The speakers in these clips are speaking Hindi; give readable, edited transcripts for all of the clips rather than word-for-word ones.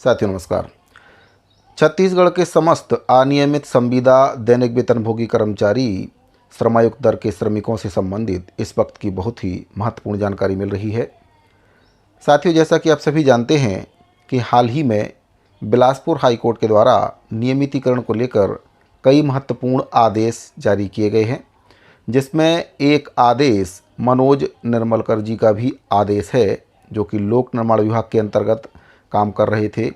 साथियों नमस्कार। छत्तीसगढ़ के समस्त अनियमित संविदा दैनिक वेतनभोगी कर्मचारी श्रमायुक्त दर के श्रमिकों से संबंधित इस वक्त की बहुत ही महत्वपूर्ण जानकारी मिल रही है। साथियों, जैसा कि आप सभी जानते हैं कि हाल ही में बिलासपुर हाईकोर्ट के द्वारा नियमितीकरण को लेकर कई महत्वपूर्ण आदेश जारी किए गए हैं, जिसमें एक आदेश मनोज निर्मलकर जी का भी आदेश है, जो कि लोक निर्माण विभाग के अंतर्गत काम कर रहे थे।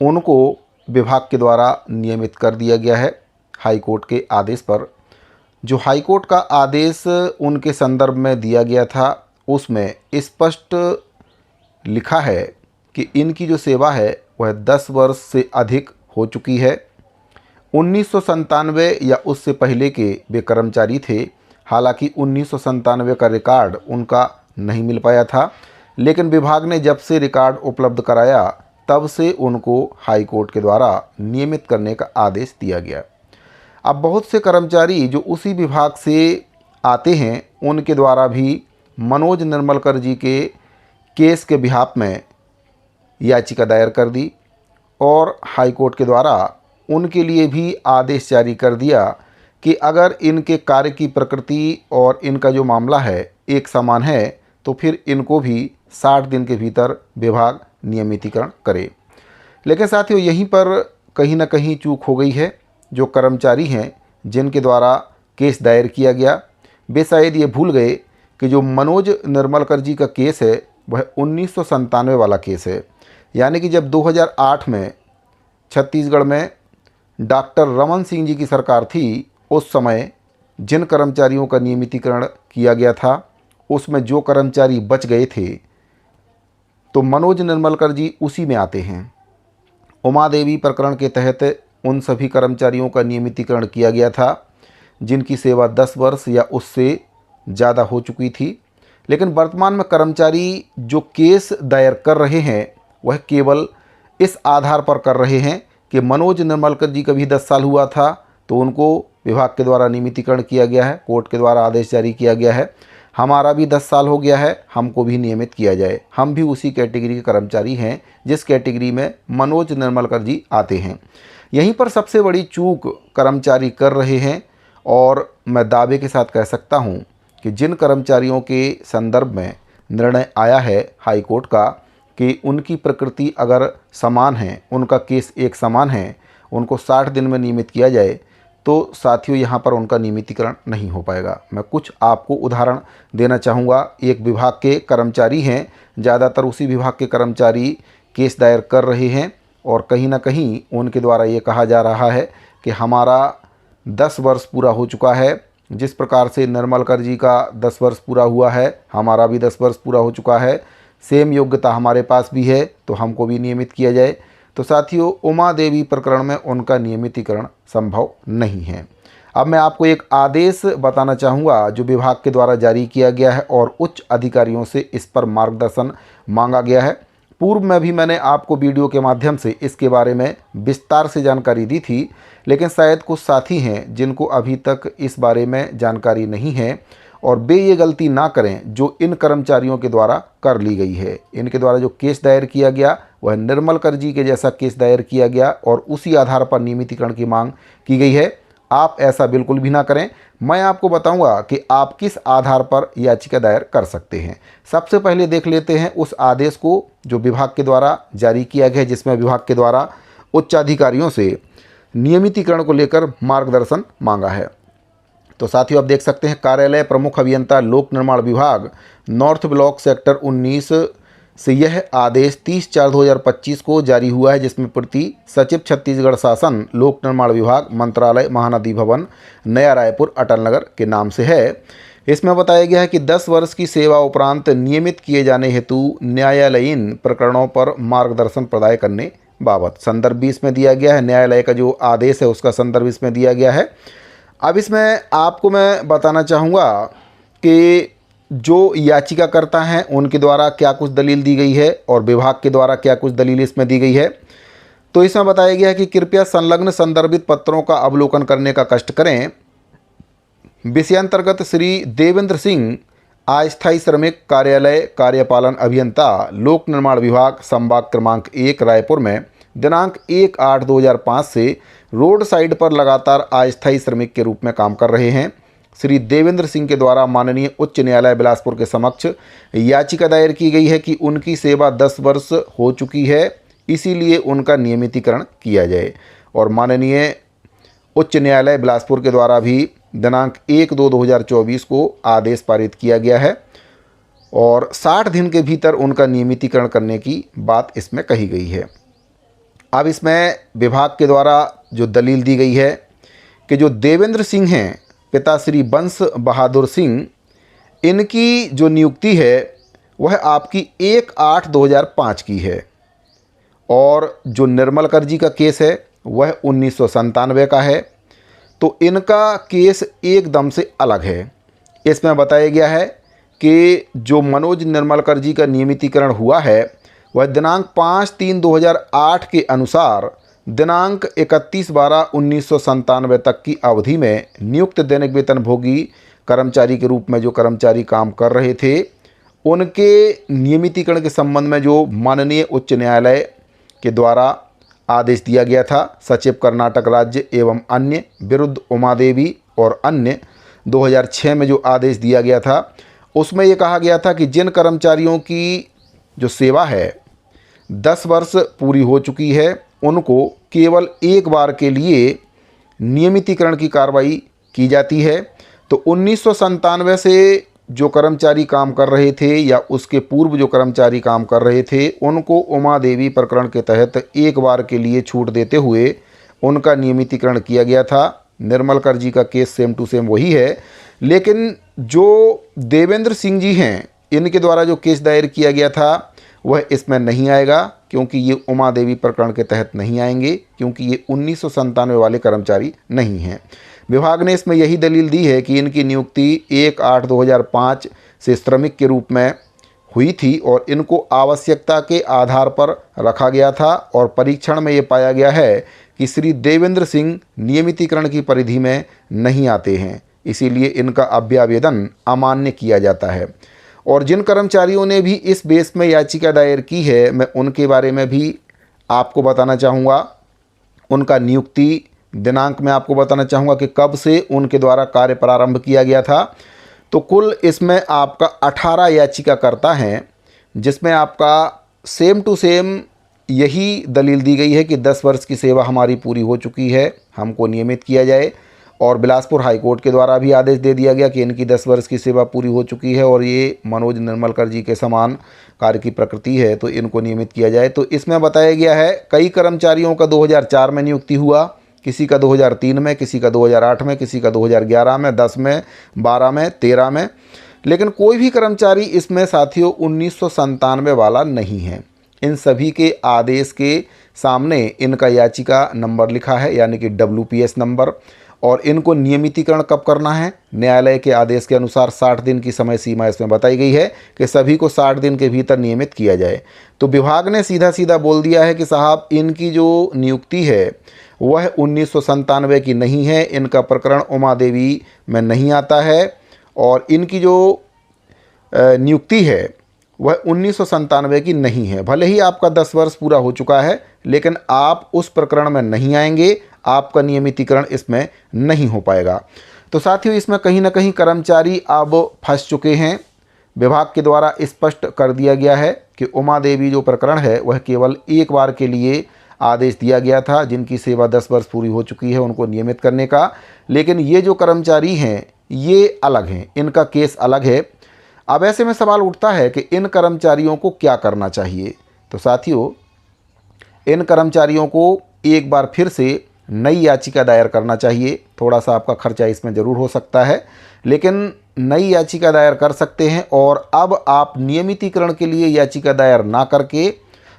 उनको विभाग के द्वारा नियमित कर दिया गया है हाईकोर्ट के आदेश पर। जो हाईकोर्ट का आदेश उनके संदर्भ में दिया गया था, उसमें स्पष्ट लिखा है कि इनकी जो सेवा है वह 10 वर्ष से अधिक हो चुकी है। 1997 या उससे पहले के वे कर्मचारी थे। हालांकि 1997 का रिकॉर्ड उनका नहीं मिल पाया था, लेकिन विभाग ने जब से रिकॉर्ड उपलब्ध कराया तब से उनको हाईकोर्ट के द्वारा नियमित करने का आदेश दिया गया। अब बहुत से कर्मचारी जो उसी विभाग से आते हैं, उनके द्वारा भी मनोज निर्मलकर जी के केस के बिहाफ में याचिका दायर कर दी और हाईकोर्ट के द्वारा उनके लिए भी आदेश जारी कर दिया कि अगर इनके कार्य की प्रकृति और इनका जो मामला है एक समान है तो फिर इनको भी 60 दिन के भीतर विभाग नियमितीकरण करे। लेकिन साथियों, यहीं पर कहीं ना कहीं चूक हो गई है। जो कर्मचारी हैं जिनके द्वारा केस दायर किया गया, वे शायद ये भूल गए कि जो मनोज निर्मलकर जी का केस है वह 1997 वाला केस है। यानी कि जब 2008 में छत्तीसगढ़ में डॉक्टर रमन सिंह जी की सरकार थी, उस समय जिन कर्मचारियों का नियमितीकरण किया गया था उसमें जो कर्मचारी बच गए थे तो मनोज निर्मलकर जी उसी में आते हैं। उमा देवी प्रकरण के तहत उन सभी कर्मचारियों का नियमितीकरण किया गया था जिनकी सेवा 10 वर्ष या उससे ज़्यादा हो चुकी थी। लेकिन वर्तमान में कर्मचारी जो केस दायर कर रहे हैं वह केवल इस आधार पर कर रहे हैं कि मनोज निर्मलकर जी का भी 10 साल हुआ था तो उनको विभाग के द्वारा नियमितीकरण किया गया है, कोर्ट के द्वारा आदेश जारी किया गया है, हमारा भी 10 साल हो गया है, हमको भी नियमित किया जाए। हम भी उसी कैटेगरी के कर्मचारी हैं जिस कैटेगरी में मनोज निर्मलकर जी आते हैं। यहीं पर सबसे बड़ी चूक कर्मचारी कर रहे हैं और मैं दावे के साथ कह सकता हूं कि जिन कर्मचारियों के संदर्भ में निर्णय आया है हाईकोर्ट का कि उनकी प्रकृति अगर समान है, उनका केस एक समान है, उनको 60 दिन में नियमित किया जाए, तो साथियों यहाँ पर उनका नियमितीकरण नहीं हो पाएगा। मैं कुछ आपको उदाहरण देना चाहूँगा। एक विभाग के कर्मचारी हैं, ज़्यादातर उसी विभाग के कर्मचारी केस दायर कर रहे हैं और कहीं ना कहीं उनके द्वारा ये कहा जा रहा है कि हमारा 10 वर्ष पूरा हो चुका है। जिस प्रकार से निर्मलकर जी का 10 वर्ष पूरा हुआ है, हमारा भी 10 वर्ष पूरा हो चुका है, सेम योग्यता हमारे पास भी है तो हमको भी नियमित किया जाए। तो साथियों, उमा देवी प्रकरण में उनका नियमितीकरण संभव नहीं है। अब मैं आपको एक आदेश बताना चाहूँगा जो विभाग के द्वारा जारी किया गया है और उच्च अधिकारियों से इस पर मार्गदर्शन मांगा गया है। पूर्व में भी मैंने आपको वीडियो के माध्यम से इसके बारे में विस्तार से जानकारी दी थी, लेकिन शायद कुछ साथी हैं जिनको अभी तक इस बारे में जानकारी नहीं है और वे ये गलती ना करें जो इन कर्मचारियों के द्वारा कर ली गई है। इनके द्वारा जो केस दायर किया गया वह निर्मलकर जी के जैसा केस दायर किया गया और उसी आधार पर नियमितीकरण की मांग की गई है। आप ऐसा बिल्कुल भी ना करें। मैं आपको बताऊंगा कि आप किस आधार पर याचिका दायर कर सकते हैं। सबसे पहले देख लेते हैं उस आदेश को जो विभाग के द्वारा जारी किया गया है, जिसमें विभाग के द्वारा उच्च अधिकारियों से नियमितीकरण को लेकर मार्गदर्शन मांगा है। तो साथियों, आप देख सकते हैं कार्यालय प्रमुख अभियंता लोक निर्माण विभाग नॉर्थ ब्लॉक सेक्टर 19 से यह आदेश 30/4/2025 को जारी हुआ है, जिसमें प्रति सचिव छत्तीसगढ़ शासन लोक निर्माण विभाग मंत्रालय महानदी भवन नया रायपुर अटल नगर के नाम से है। इसमें बताया गया है कि 10 वर्ष की सेवा उपरांत नियमित किए जाने हेतु न्यायालयीन प्रकरणों पर मार्गदर्शन प्रदान करने बाबत संदर्भ भी इसमें दिया गया है। न्यायालय का जो आदेश है उसका संदर्भ इसमें दिया गया है। अब इसमें आपको मैं बताना चाहूँगा कि जो याचिकाकर्ता हैं उनके द्वारा क्या कुछ दलील दी गई है और विभाग के द्वारा क्या कुछ दलील इसमें दी गई है। तो इसमें बताया गया है कि कृपया संलग्न संदर्भित पत्रों का अवलोकन करने का कष्ट करें। विषयांतर्गत श्री देवेंद्र सिंह अस्थायी श्रमिक कार्यालय कार्यपालन अभियंता लोक निर्माण विभाग संभाग क्रमांक 1 रायपुर में दिनांक 1/8/2005 से रोड साइड पर लगातार अस्थायी श्रमिक के रूप में काम कर रहे हैं। श्री देवेंद्र सिंह के द्वारा माननीय उच्च न्यायालय बिलासपुर के समक्ष याचिका दायर की गई है कि उनकी सेवा 10 वर्ष हो चुकी है, इसीलिए उनका नियमितीकरण किया जाए। और माननीय उच्च न्यायालय बिलासपुर के द्वारा भी दिनांक 1/2/2024 को आदेश पारित किया गया है और 60 दिन के भीतर उनका नियमितीकरण करने की बात इसमें कही गई है। अब इसमें विभाग के द्वारा जो दलील दी गई है कि जो देवेंद्र सिंह हैं, पिता श्री बंश बहादुर सिंह, इनकी जो नियुक्ति है वह आपकी 1/8/2005 की है और जो निर्मल कर जी का केस है वह 1997 का है। तो इनका केस एकदम से अलग है। इसमें बताया गया है कि जो मनोज निर्मलकर जी का नियमितीकरण हुआ है वह दिनांक 5/3/2008 के अनुसार दिनांक 31/12/1997 तक की अवधि में नियुक्त दैनिक वेतन भोगी कर्मचारी के रूप में जो कर्मचारी काम कर रहे थे, उनके नियमितीकरण के संबंध में जो माननीय उच्च न्यायालय के द्वारा आदेश दिया गया था, सचिव कर्नाटक राज्य एवं अन्य विरुद्ध उमा देवी और अन्य 2006 में जो आदेश दिया गया था, उसमें ये कहा गया था कि जिन कर्मचारियों की जो सेवा है 10 वर्ष पूरी हो चुकी है, उनको केवल एक बार के लिए नियमितीकरण की कार्रवाई की जाती है। तो 1997 से जो कर्मचारी काम कर रहे थे या उसके पूर्व जो कर्मचारी काम कर रहे थे, उनको उमा देवी प्रकरण के तहत एक बार के लिए छूट देते हुए उनका नियमितीकरण किया गया था। निर्मल कर जी का केस सेम टू सेम वही है, लेकिन जो देवेंद्र सिंह जी हैं, इनके द्वारा जो केस दायर किया गया था वह इसमें नहीं आएगा, क्योंकि ये उमा देवी प्रकरण के तहत नहीं आएंगे, क्योंकि ये 1997 वाले कर्मचारी नहीं हैं। विभाग ने इसमें यही दलील दी है कि इनकी नियुक्ति 1/8/2005 से श्रमिक के रूप में हुई थी और इनको आवश्यकता के आधार पर रखा गया था और परीक्षण में ये पाया गया है कि श्री देवेंद्र सिंह नियमितीकरण की परिधि में नहीं आते हैं, इसीलिए इनका अभ्यावेदन अमान्य किया जाता है। और जिन कर्मचारियों ने भी इस बेस में याचिका दायर की है, मैं उनके बारे में भी आपको बताना चाहूँगा। उनका नियुक्ति दिनांक मैं आपको बताना चाहूँगा कि कब से उनके द्वारा कार्य प्रारंभ किया गया था। तो कुल इसमें आपका 18 याचिकाकर्ता हैं, जिसमें आपका सेम टू सेम यही दलील दी गई है कि 10 वर्ष की सेवा हमारी पूरी हो चुकी है, हमको नियमित किया जाए। और बिलासपुर हाईकोर्ट के द्वारा भी आदेश दे दिया गया कि इनकी 10 वर्ष की सेवा पूरी हो चुकी है और ये मनोज निर्मलकर जी के समान कार्य की प्रकृति है, तो इनको नियमित किया जाए। तो इसमें बताया गया है कई कर्मचारियों का 2004 में नियुक्ति हुआ, किसी का 2003 में, किसी का 2008 में, किसी का 2011 में, 10 में, 12 में, 13 में, लेकिन कोई भी कर्मचारी इसमें साथियों 1997 वाला नहीं है। इन सभी के आदेश के सामने इनका याचिका नंबर लिखा है, यानी कि WPS नंबर। और इनको नियमितीकरण कब करना है, न्यायालय के आदेश के अनुसार 60 दिन की समय सीमा इसमें बताई गई है कि सभी को 60 दिन के भीतर नियमित किया जाए। तो विभाग ने सीधा सीधा बोल दिया है कि साहब इनकी जो नियुक्ति है वह 1997 की नहीं है, इनका प्रकरण उमा देवी में नहीं आता है और इनकी जो नियुक्ति है वह 1997 की नहीं है। भले ही आपका 10 वर्ष पूरा हो चुका है, लेकिन आप उस प्रकरण में नहीं आएंगे, आपका नियमितीकरण इसमें नहीं हो पाएगा। तो साथियों इसमें कहीं ना कहीं कर्मचारी अब फंस चुके हैं। विभाग के द्वारा स्पष्ट कर दिया गया है कि उमा देवी जो प्रकरण है वह केवल एक बार के लिए आदेश दिया गया था, जिनकी सेवा 10 वर्ष पूरी हो चुकी है उनको नियमित करने का। लेकिन ये जो कर्मचारी हैं ये अलग हैं, इनका केस अलग है। अब ऐसे में सवाल उठता है कि इन कर्मचारियों को क्या करना चाहिए। तो साथियों इन कर्मचारियों को एक बार फिर से नई याचिका दायर करना चाहिए। थोड़ा सा आपका खर्चा इसमें ज़रूर हो सकता है, लेकिन नई याचिका दायर कर सकते हैं। और अब आप नियमितीकरण के लिए याचिका दायर ना करके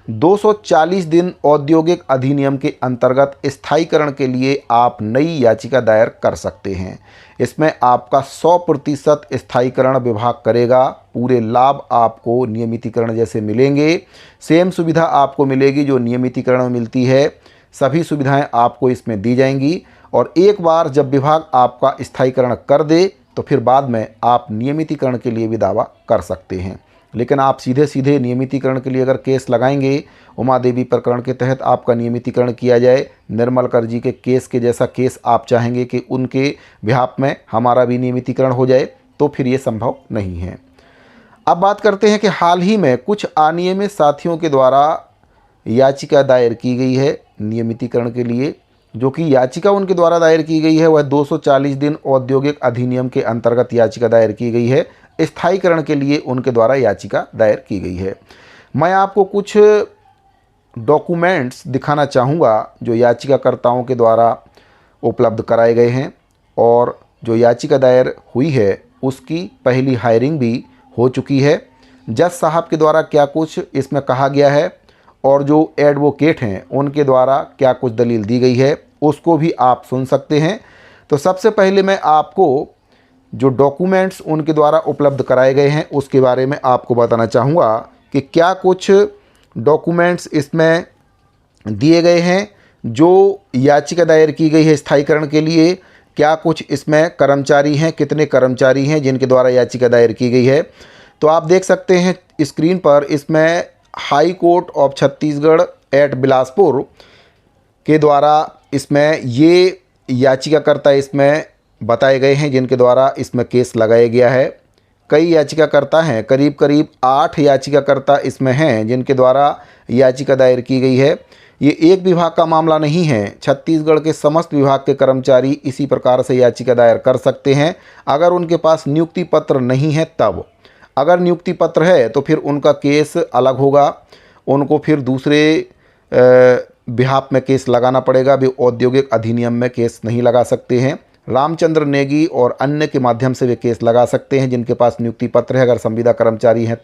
240 दिन औद्योगिक अधिनियम के अंतर्गत स्थायीकरण के लिए आप नई याचिका दायर कर सकते हैं। इसमें आपका 100% स्थायीकरण विभाग करेगा। पूरे लाभ आपको नियमितीकरण जैसे मिलेंगे, सेम सुविधा आपको मिलेगी जो नियमितीकरण में मिलती है। सभी सुविधाएं आपको इसमें दी जाएंगी। और एक बार जब विभाग आपका स्थायीकरण कर दे तो फिर बाद में आप नियमितीकरण के लिए भी दावा कर सकते हैं। लेकिन आप सीधे सीधे नियमितीकरण के लिए अगर केस लगाएंगे, उमा देवी प्रकरण के तहत आपका नियमितीकरण किया जाए, निर्मल कर जी के केस के जैसा केस आप चाहेंगे कि उनके बिहाफ में हमारा भी नियमितीकरण हो जाए, तो फिर ये संभव नहीं है। अब बात करते हैं कि हाल ही में कुछ अनियमित साथियों के द्वारा याचिका दायर की गई है नियमितीकरण के लिए। जो कि याचिका उनके द्वारा दायर की गई है वह 240 दिन औद्योगिक अधिनियम के अंतर्गत याचिका दायर की गई है। स्थायीकरण के लिए उनके द्वारा याचिका दायर की गई है। मैं आपको कुछ डॉक्यूमेंट्स दिखाना चाहूँगा जो याचिकाकर्ताओं के द्वारा उपलब्ध कराए गए हैं, और जो याचिका दायर हुई है उसकी पहली हायरिंग भी हो चुकी है। जज साहब के द्वारा क्या कुछ इसमें कहा गया है और जो एडवोकेट हैं उनके द्वारा क्या कुछ दलील दी गई है उसको भी आप सुन सकते हैं। तो सबसे पहले मैं आपको जो डॉक्यूमेंट्स उनके द्वारा उपलब्ध कराए गए हैं उसके बारे में आपको बताना चाहूँगा कि क्या कुछ डॉक्यूमेंट्स इसमें दिए गए हैं। जो याचिका दायर की गई है स्थायीकरण के लिए, क्या कुछ इसमें कर्मचारी हैं, कितने कर्मचारी हैं जिनके द्वारा याचिका दायर की गई है। तो आप देख सकते हैं स्क्रीन पर, इसमें high court of Chhattisgarh at Bilaspur के द्वारा इसमें ये याचिकाकर्ता इसमें बताए गए हैं जिनके द्वारा इसमें केस लगाया गया है। कई याचिकाकर्ता हैं, करीब करीब 8 याचिकाकर्ता इसमें हैं जिनके द्वारा याचिका दायर की गई है। ये एक विभाग का मामला नहीं है, छत्तीसगढ़ के समस्त विभाग के कर्मचारी इसी प्रकार से याचिका दायर कर सकते हैं अगर उनके पास नियुक्ति पत्र नहीं है तब। अगर नियुक्ति पत्र है तो फिर उनका केस अलग होगा, उनको फिर दूसरे बिहाफ में केस लगाना पड़ेगा, वे औद्योगिक अधिनियम में केस नहीं लगा सकते हैं। रामचंद्र नेगी और अन्य के माध्यम से वे केस लगा सकते हैं जिनके पास नियुक्ति पत्र है, अगर संविदा कर्मचारी हैं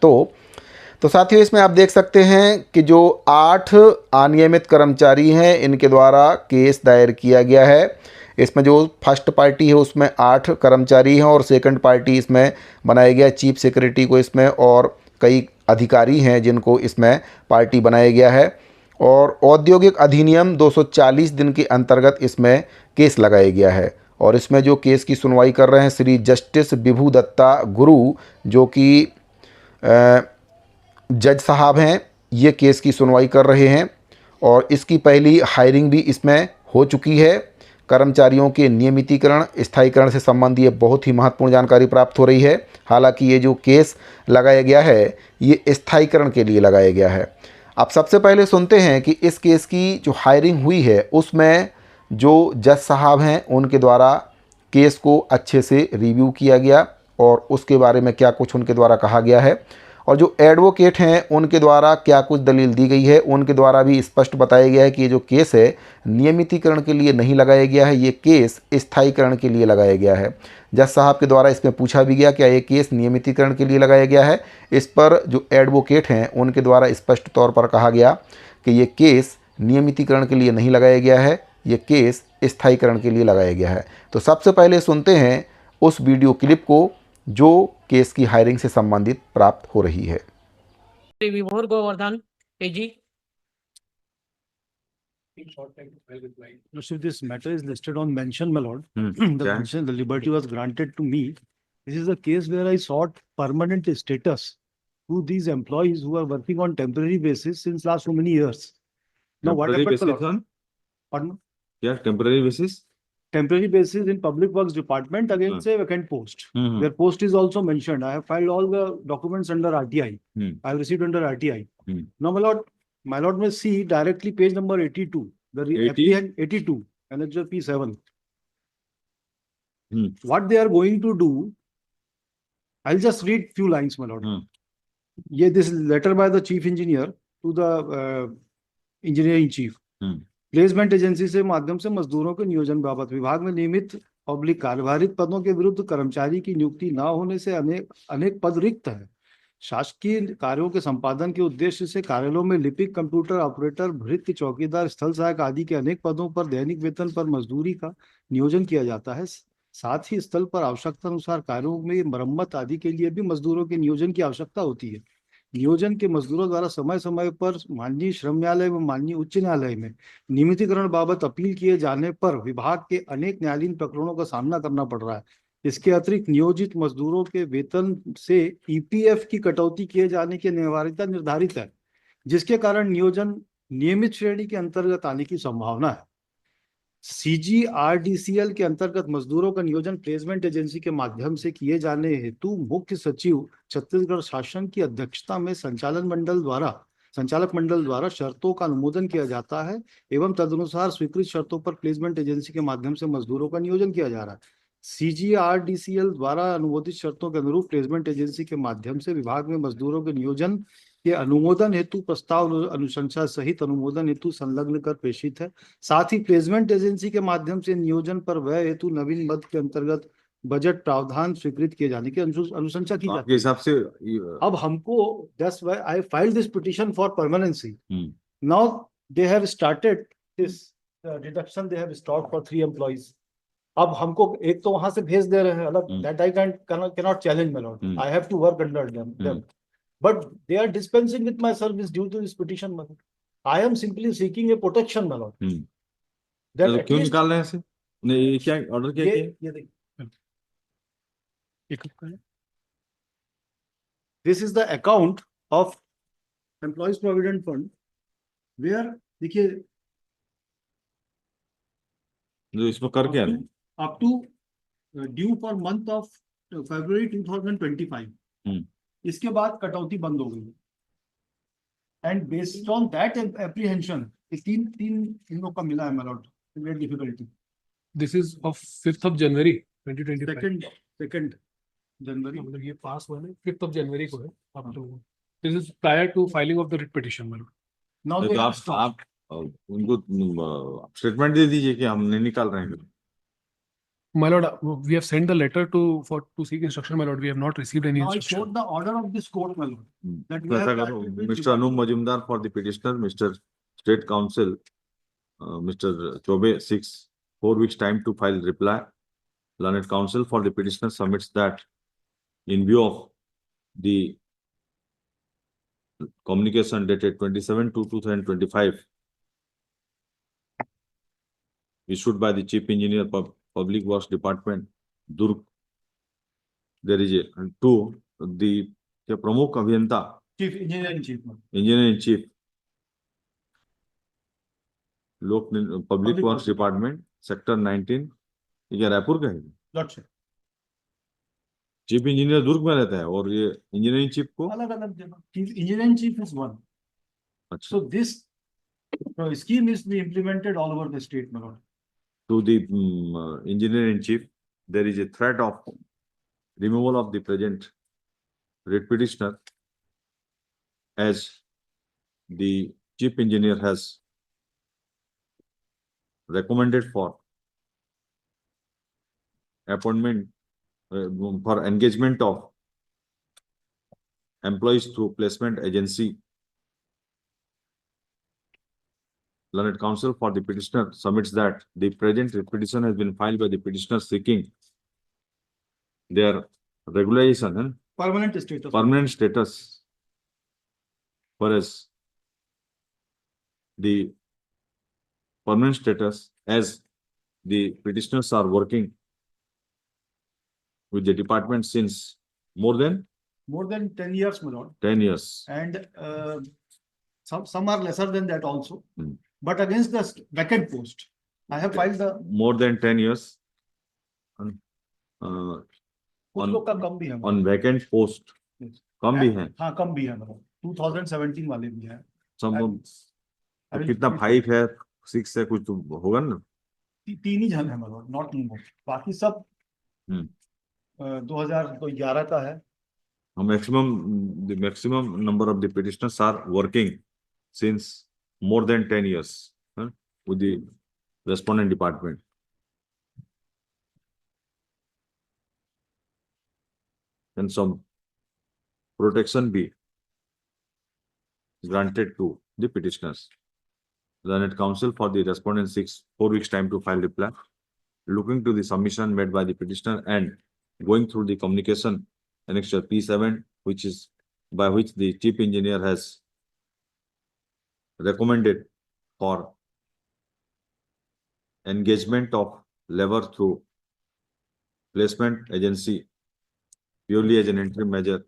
तो साथियों इसमें आप देख सकते हैं कि जो 8 अनियमित कर्मचारी हैं इनके द्वारा केस दायर किया गया है। इसमें जो फर्स्ट पार्टी है उसमें 8 कर्मचारी हैं और सेकंड पार्टी इसमें बनाया गया चीफ सेक्रेटरी को इसमें, और कई अधिकारी हैं जिनको इसमें पार्टी बनाया गया है। और औद्योगिक अधिनियम 240 दिन के अंतर्गत इसमें केस लगाया गया है। और इसमें जो केस की सुनवाई कर रहे हैं श्री जस्टिस विभू दत्ता गुरु, जो कि जज साहब हैं, ये केस की सुनवाई कर रहे हैं और इसकी पहली हायरिंग भी इसमें हो चुकी है। कर्मचारियों के नियमितीकरण स्थायीकरण से संबंधित ये बहुत ही महत्वपूर्ण जानकारी प्राप्त हो रही है। हालांकि ये जो केस लगाया गया है ये स्थायीकरण के लिए लगाया गया है। अब सबसे पहले सुनते हैं कि इस केस की जो हायरिंग हुई है उसमें जो जज साहब हैं उनके द्वारा केस को अच्छे से रिव्यू किया गया और उसके बारे में क्या कुछ उनके द्वारा कहा गया है, और जो एडवोकेट हैं उनके द्वारा क्या कुछ दलील दी गई है। उनके द्वारा भी स्पष्ट बताया गया है कि ये जो केस है नियमितीकरण के लिए नहीं लगाया गया है, ये केस स्थायीकरण के लिए लगाया गया है। जज साहब के द्वारा इसमें पूछा भी गया क्या ये केस नियमितीकरण के लिए लगाया गया है। इस पर जो एडवोकेट हैं उनके द्वारा स्पष्ट तौर पर कहा गया कि ये केस नियमितीकरण के लिए नहीं लगाया गया है, ये केस स्थायीकरण के लिए लगाया गया है। तो सबसे पहले सुनते हैं उस वीडियो क्लिप को जो केस की हायरिंग से संबंधित प्राप्त हो रही है। विभोर गोवर्धन एजी। If this matter is listed on mention, my lord, the liberty was granted to me. This is a case where I sought permanent status to these employees who are working on temporary basis since last so many years. Now, what happened? Pardon? Yeah, temporary basis. Temporary basis in Public Works Department against a vacant post. Their post is also mentioned. I have filed all the documents under RTI. I have received under RTI. Now, my lord may see directly page number 82. The 82 Annexure P7. What they are going to do, I'll just read few lines, my lord. Yeah, this letter by the chief engineer to the engineering chief. Placement agency से माध्यम से मजदूरों के नियोजन बाबत विभाग में नियमित पब्लिक कार्यभारित पदों के विरुद्ध कर्मचारी की नियुक्ति न होने से अनेक पद रिक्त है। शासकीय कार्यों के संपादन के उद्देश्य से कार्यालयों में लिपिक, कंप्यूटर ऑपरेटर, भृत्य, चौकीदार, स्थल सहायक आदि के अनेक पदों पर दैनिक वेतन पर मजदूरी का नियोजन किया जाता है। साथ ही स्थल पर आवश्यकता अनुसार कार्यों में मरम्मत आदि के लिए भी मजदूरों के नियोजन की आवश्यकता होती है। नियोजन के मजदूरों द्वारा समय समय पर माननीय श्रम न्यायालय व माननीय उच्च न्यायालय में नियमितीकरण बाबत अपील किए जाने पर विभाग के अनेक न्यायालयीन प्रकरणों का सामना करना पड़ रहा है। इसके अतिरिक्त नियोजित मजदूरों के वेतन से ईपीएफ की कटौती किए जाने की अनिवार्यता निर्धारित है, जिसके कारण नियोजन नियमित श्रेणी के अंतर्गत आने की संभावना है। सीजीआरडीसीएल के अंतर्गत मजदूरों का नियोजन प्लेसमेंट एजेंसी के माध्यम से किए जाने हेतु मुख्य सचिव छत्तीसगढ़ शासन की अध्यक्षता में संचालक मंडल द्वारा शर्तों का अनुमोदन किया जाता है एवं तदनुसार स्वीकृत शर्तों पर प्लेसमेंट एजेंसी के माध्यम से मजदूरों का नियोजन किया जा रहा है। सीजीआरडीसीएल द्वारा अनुमोदित शर्तों के अनुरूप प्लेसमेंट एजेंसी के माध्यम से विभाग में मजदूरों के नियोजन के अनुमोदन हेतु प्रस्ताव अनुशंसा सहित अनुमोदन हेतु संलग्न कर प्रेषित है। साथ ही प्लेसमेंट एजेंसी के माध्यम से नियोजन पर व्यय हेतु नवीन मद के अंतर्गत बजट प्रावधान स्वीकृत किए जाने की अनुशंसा की तो जाती आपके है। हिसाब से अब हमको that's why I filed this petition for permanency. Hmm, now they have started this deduction, they have stop for 3 employees. अब हमको एक तो वहां से भेज दे रहे हैं अलग, that I cannot challenge my lord, I have to work under them, but they are dispensing with my service due to this petition, my lord. I am simply seeking a protection, my lord. That तो at क्यों least निकाल रहे हैं ऐसे? ने ये क्या ऑर्डर क्या किया? ये देखिए, this is the account of employees provident fund where देखिए जो इसमें कर क्या रहे हैं? up to due for month of February 2025, इसके बाद कटौती बंद हो गई and based on that apprehension तीन इन लोग का मिला है मेरा great difficulty. This is of 5th of January 2025. Second जनवरी, मतलब ये पास हुआ ना 5th of January को है up to. This is prior to filing of the writ petition, my lord. Now तो आप उनको स्टेटमेंट दे दीजिए कि हम नहीं निकाल रहे हैं। My lord, we have sent the letter to seek instruction, my lord. We have not received any Now I instruction. quote the order of this court, my lord. That we तो ऐसा have करो, acted with mister Anoop Majumdar for the petitioner, mister state counsel, mister Choubey 4 weeks time to file reply. Learned counsel for the petitioner submits that in view of the communication dated 27/2/2025 issued by the Chief Engineer Public Works Department, Durg, there is a to the प्रमुख अभियंता chief engineer in chief. Engineer in chief लोक पब्लिक वर्क्स डिपार्टमेंट सेक्टर 19, ये रायपुर का है। Not sure. चीफ इंजीनियर दुर्ग में रहता है और ये इंजीनियरिंग चीफ को अलग अलग जगह। Chief engineer in chief is one. अच्छा So this scheme is to be implemented all over the state, my lord. to the engineer in chief, there is a threat of removal of the present writ petitioner as the chief engineer has recommended for appointment for engagement of employees through placement agency. Learned counsel for the petitioner submits that the present petition has been filed by the petitioner seeking their regularization, Permanent status. permanent status, whereas the permanent status as the petitioners are working with the department since more than More than 10 years, my lord. 10 years. And some are lesser than that also. Hmm. But against the vacant post, I have filed the More than 10 years कुछ on लोग का कम भी है। on vacant post Yes. कम भी है। हाँ कम भी है, मतलब 2017 वाले भी है। सब I will- कितना 5 है 6 है कुछ तो होगा ना। 3 ही जन है, मतलब नॉट मोर, बाकी सब 2011 का है। The maximum number of the petitioners are working since more than 10 years with the respondent department. And some protection be granted to the petitioners. Learned counsel for the respondent seeks 4 weeks time to file reply. Looking to the submission made by the petitioner and going through the communication annexure P7, which is by which the chief engineer has recommended for engagement of labor through placement agency purely as an interim measure,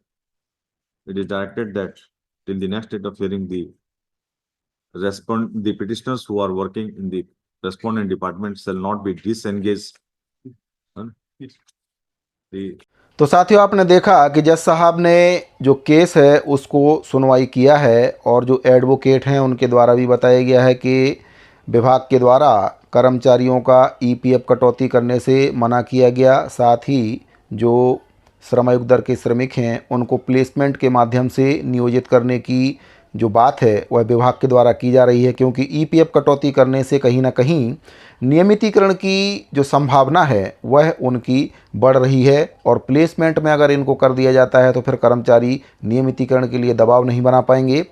it is directed that till the next date of hearing, the petitioners who are working in the respondent department shall not be disengaged. The तो साथियों, आपने देखा कि जज साहब ने जो केस है उसको सुनवाई किया है और जो एडवोकेट हैं उनके द्वारा भी बताया गया है कि विभाग के द्वारा कर्मचारियों का ईपीएफ कटौती करने से मना किया गया। साथ ही जो श्रमायुक्त दर के श्रमिक हैं उनको प्लेसमेंट के माध्यम से नियोजित करने की जो बात है वह विभाग के द्वारा की जा रही है, क्योंकि ईपीएफ कटौती करने से कहीं ना कहीं नियमितीकरण की जो संभावना है वह उनकी बढ़ रही है और प्लेसमेंट में अगर इनको कर दिया जाता है तो फिर कर्मचारी नियमितीकरण के लिए दबाव नहीं बना पाएंगे।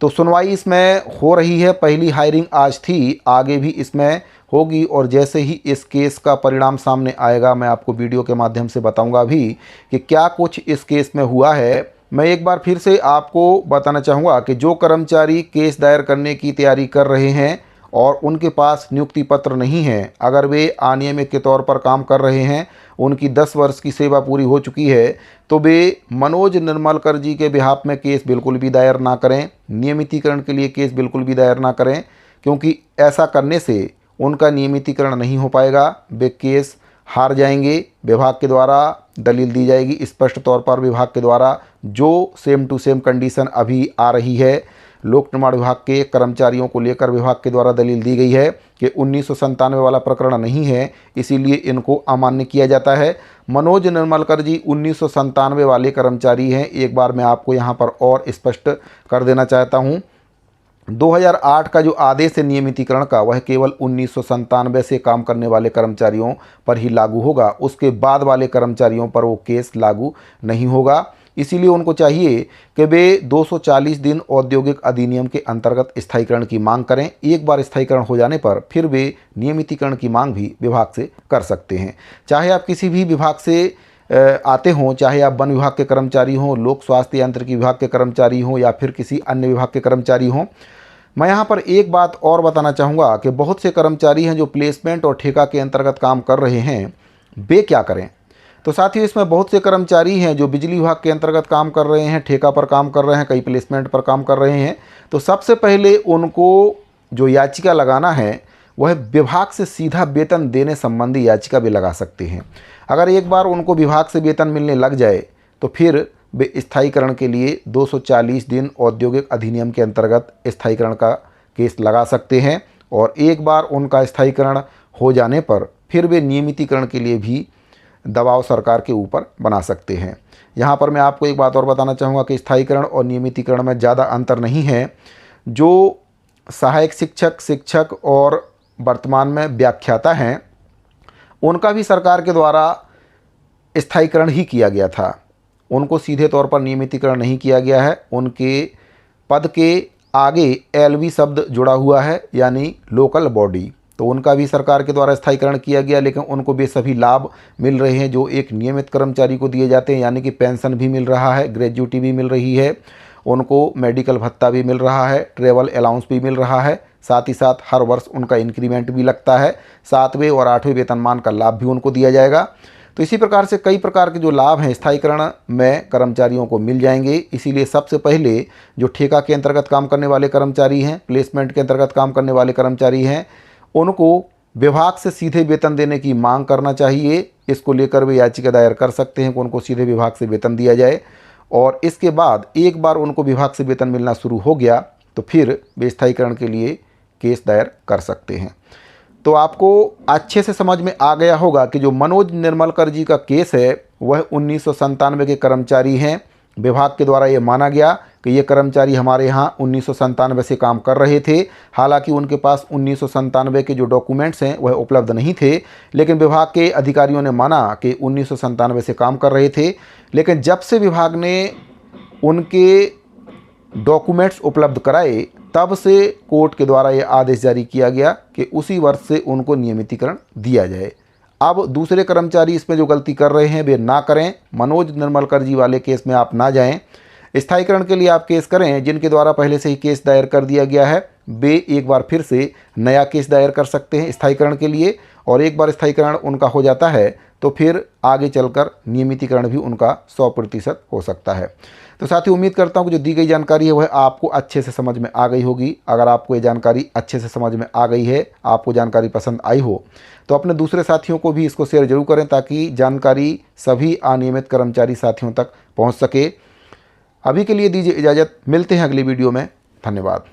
तो सुनवाई इसमें हो रही है। पहली हायरिंग आज थी, आगे भी इसमें होगी और जैसे ही इस केस का परिणाम सामने आएगा मैं आपको वीडियो के माध्यम से बताऊंगा भी कि क्या कुछ इस केस में हुआ है। मैं एक बार फिर से आपको बताना चाहूँगा कि जो कर्मचारी केस दायर करने की तैयारी कर रहे हैं और उनके पास नियुक्ति पत्र नहीं है, अगर वे अनियमित के तौर पर काम कर रहे हैं, उनकी 10 वर्ष की सेवा पूरी हो चुकी है, तो वे मनोज निर्मलकर जी के बिहाफ में केस बिल्कुल भी दायर ना करें। नियमितीकरण के लिए केस बिल्कुल भी दायर ना करें, क्योंकि ऐसा करने से उनका नियमितीकरण नहीं हो पाएगा, वे केस हार जाएंगे। विभाग के द्वारा दलील दी जाएगी स्पष्ट तौर पर। विभाग के द्वारा जो सेम टू सेम कंडीशन अभी आ रही है लोक निर्माण विभाग के कर्मचारियों को लेकर, विभाग के द्वारा दलील दी गई है कि 1997 वाला प्रकरण नहीं है, इसीलिए इनको अमान्य किया जाता है। मनोज निर्मलकर जी 1997 वाले कर्मचारी हैं। एक बार मैं आपको यहाँ पर और स्पष्ट कर देना चाहता हूँ, 2008 का जो आदेश है नियमितीकरण का वह केवल 1997 से काम करने वाले कर्मचारियों पर ही लागू होगा, उसके बाद वाले कर्मचारियों पर वो केस लागू नहीं होगा। इसीलिए उनको चाहिए कि वे 240 दिन औद्योगिक अधिनियम के अंतर्गत स्थायीकरण की मांग करें। एक बार स्थायीकरण हो जाने पर फिर वे नियमितीकरण की मांग भी विभाग से कर सकते हैं। चाहे आप किसी भी विभाग से आते हों, चाहे आप वन विभाग के कर्मचारी हों, लोक स्वास्थ्य यांत्रिकी विभाग के कर्मचारी हों या फिर किसी अन्य विभाग के कर्मचारी हों। मैं यहाँ पर एक बात और बताना चाहूँगा कि बहुत से कर्मचारी हैं जो प्लेसमेंट और ठेका के अंतर्गत काम कर रहे हैं, वे क्या करें। तो साथियों, इसमें बहुत से कर्मचारी हैं जो बिजली विभाग के अंतर्गत काम कर रहे हैं, ठेका पर काम कर रहे हैं, कई प्लेसमेंट पर काम कर रहे हैं। तो सबसे पहले उनको जो याचिका लगाना है वह विभाग से सीधा वेतन देने संबंधी याचिका भी लगा सकते हैं। अगर एक बार उनको विभाग से वेतन मिलने लग जाए तो फिर वे स्थायीकरण के लिए 240 दिन औद्योगिक अधिनियम के अंतर्गत स्थायीकरण का केस लगा सकते हैं और एक बार उनका स्थायीकरण हो जाने पर फिर वे नियमितीकरण के लिए भी दबाव सरकार के ऊपर बना सकते हैं। यहाँ पर मैं आपको एक बात और बताना चाहूँगा कि स्थायीकरण और नियमितीकरण में ज़्यादा अंतर नहीं है। जो सहायक शिक्षक, शिक्षक और वर्तमान में व्याख्याता हैं, उनका भी सरकार के द्वारा स्थायीकरण ही किया गया था, उनको सीधे तौर पर नियमितीकरण नहीं किया गया है। उनके पद के आगे एलवी शब्द जुड़ा हुआ है, यानी लोकल बॉडी, तो उनका भी सरकार के द्वारा स्थायीकरण किया गया, लेकिन उनको वे सभी लाभ मिल रहे हैं जो एक नियमित कर्मचारी को दिए जाते हैं, यानी कि पेंशन भी मिल रहा है, ग्रेजुटी भी मिल रही है, उनको मेडिकल भत्ता भी मिल रहा है, ट्रेवल अलाउंस भी मिल रहा है, साथ ही साथ हर वर्ष उनका इंक्रीमेंट भी लगता है, 7वें और 8वें वेतनमान का लाभ भी उनको दिया जाएगा। तो इसी प्रकार से कई प्रकार के जो लाभ हैं स्थायीकरण में कर्मचारियों को मिल जाएंगे। इसीलिए सबसे पहले जो ठेका के अंतर्गत काम करने वाले कर्मचारी हैं, प्लेसमेंट के अंतर्गत काम करने वाले कर्मचारी हैं, उनको विभाग से सीधे वेतन देने की मांग करना चाहिए। इसको लेकर वे याचिका दायर कर सकते हैं कि उनको सीधे विभाग से वेतन दिया जाए और इसके बाद एक बार उनको विभाग से वेतन मिलना शुरू हो गया तो फिर वे स्थायीकरण के लिए केस दायर कर सकते हैं। तो आपको अच्छे से समझ में आ गया होगा कि जो मनोज निर्मलकर जी का केस है वह 1997 के कर्मचारी हैं। विभाग के द्वारा ये माना गया कि ये कर्मचारी हमारे यहाँ 1997 से काम कर रहे थे। हालांकि उनके पास 1997 के जो डॉक्यूमेंट्स हैं वह उपलब्ध नहीं थे, लेकिन विभाग के अधिकारियों ने माना कि 1997 से काम कर रहे थे। लेकिन जब से विभाग ने उनके डॉक्यूमेंट्स उपलब्ध कराए तब से कोर्ट के द्वारा यह आदेश जारी किया गया कि उसी वर्ष से उनको नियमितीकरण दिया जाए। अब दूसरे कर्मचारी इसमें जो गलती कर रहे हैं वे ना करें। मनोज निर्मलकर जी वाले केस में आप ना जाएं। स्थायीकरण के लिए आप केस करें। जिनके द्वारा पहले से ही केस दायर कर दिया गया है वे एक बार फिर से नया केस दायर कर सकते हैं स्थायीकरण के लिए, और एक बार स्थायीकरण उनका हो जाता है तो फिर आगे चलकर नियमितीकरण भी उनका 100% हो सकता है। तो साथियों, उम्मीद करता हूँ कि जो दी गई जानकारी है वह आपको अच्छे से समझ में आ गई होगी। अगर आपको ये जानकारी अच्छे से समझ में आ गई है, आपको जानकारी पसंद आई हो, तो अपने दूसरे साथियों को भी इसको शेयर जरूर करें ताकि जानकारी सभी अनियमित कर्मचारी साथियों तक पहुँच सके। अभी के लिए दीजिए इजाज़त, मिलते हैं अगली वीडियो में। धन्यवाद।